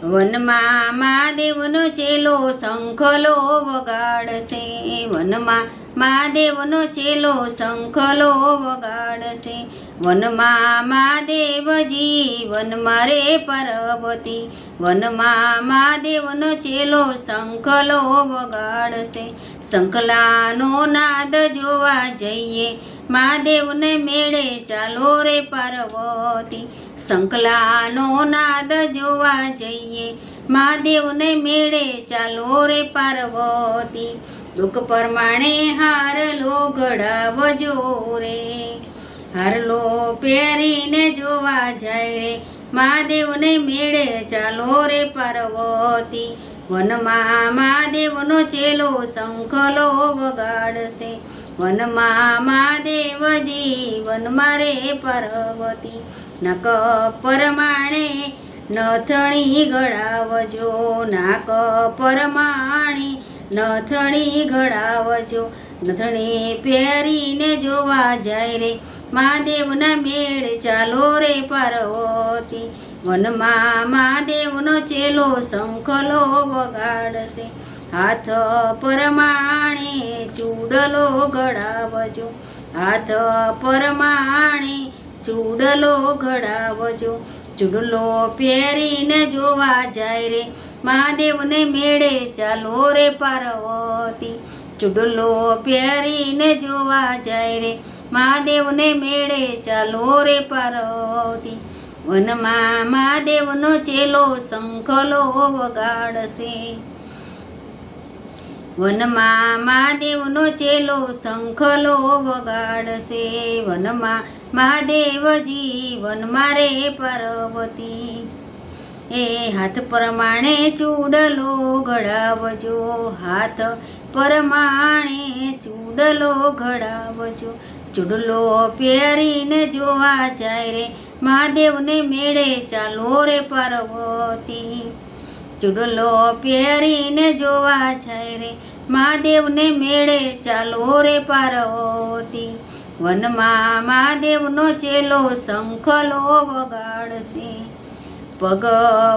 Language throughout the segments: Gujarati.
વનમાં મહાદેવનો ચેલો શંખલો વગાડશે, વનમાં મહાદેવનો ચેલો શંખલો વગાડશે. વનમાં મહાદેવજી વનમાં રે પાર્વતી, વનમાં મહાદેવનો ચેલો શંખલો વગાડશે. શંખલાનો નાદ જોવા જઈએ, મહાદેવને મેળે ચાલો રે પાર્વતી. શંખલાનો નાદ જોવા જઈએ, મહાદેવને મેળે ચાલો રે પાર્વતી. દુઃખ પ્રમાણે હારલો ઘડાવજો રે, હારલો પહેરીને જોવા જાય રે, મહાદેવને મેળે ચાલો રે પાર્વતી. વનમાં મહાદેવનો ચેલો શંખલો વગાડશે, વનમાં મહાદેવજી વનમાં રે પાર્વતી. નાક પરમાણે નથણી ગળાવજો, નાક પરમાણે નથણી ગળાવજો, નથણી પહેરીને જોવા જાય રે, મહાદેવના મેળ ચાલો રે પાર્વતી. વનમાં મહાદેવનો ચેલો શંખલો વગાડશે, હાથ પરમાણે ચૂડલો ઘડાવજો, હાથ પરમાણે ચૂડલો ઘડાવજો, ચૂડલો પહેરીને જોવા જાય રે, મહાદેવને મેળે ચાલો રે પાર્વતી. ચૂડલો પહેરીને જોવા જાય રે, મહાદેવને મેળે ચાલો રે પાર્વતી. વનમાં મહાદેવનો ચેલો શંખલો વગાડશે, વનમાં મહાદેવનો ચેલો શંખલો વગાડશે, વનમાં મહાદેવજી વનમાં રે પાર્વતી. એ હાથ પ્રમાણે ચૂડલો ઘડાવજો, હાથ પ્રમાણે ચૂડલો ઘડાવજો, ચૂડલો પહેરીને જોવા જાય રે, મહાદેવને મેળે ચાલો રે પાર્વતી. ચૂડલો પહેરીને જોવા જાય રે, મહાદેવને મેળે ચાલો રે પાર્વતી. વનમાં મહાદેવનો ચેલો શંખલો વગાડશે, પગ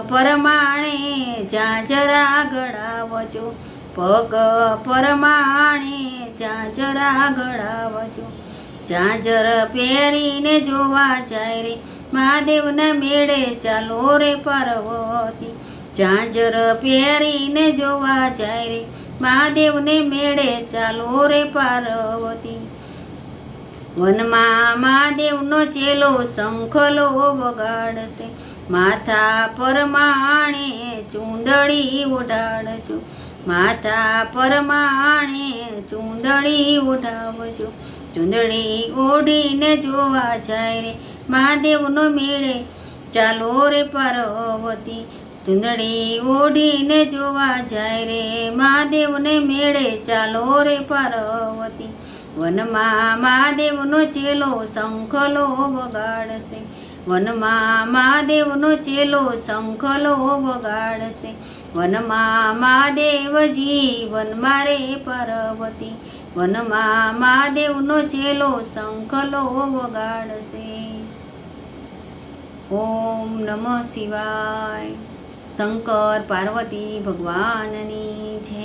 પરમાણે ઝાંઝરા ગળાવજો, પગ પરમાણે ઝાંઝરા ગળાવજો, ઝાંઝર પહેરીને જોવા જાય રે, મહાદેવના મેળે ચાલો રે પાર્વતી. ઝાંઝર પહેરીને જોવા જાય રે, મહાદેવને મેળે ચાલો રે પાર્વતી. વનમાં મહાદેવનો ચેલો શંખલો વગાડશે, માથા પરમાણે ચૂંદડી ઓઢાડજો, માથા પરમાણે ચૂંદડી ઓઢાવજો, ચૂંદડી ઓઢીને જોવા જાય રે, મહાદેવનો મેળે ચાલો રે પાર્વતી. ચૂંદડી ઓઢીને જોવા જાય રે, મહાદેવને મેળે ચાલો રે પાર્વતી. વનમાં મહાદેવનો ચેલો શંખલો વગાડશે, વનમાં મહાદેવનો ચેલો શંખલો વગાડશે, વનમાં મહાદેવજી વનમાં રે પાર્વતી. વનમાં મહાદેવનો ચેલો શંખલો વગાડશે. ઓમ નમઃ શિવાય. શંકર પાર્વતી ભગવાનની જય.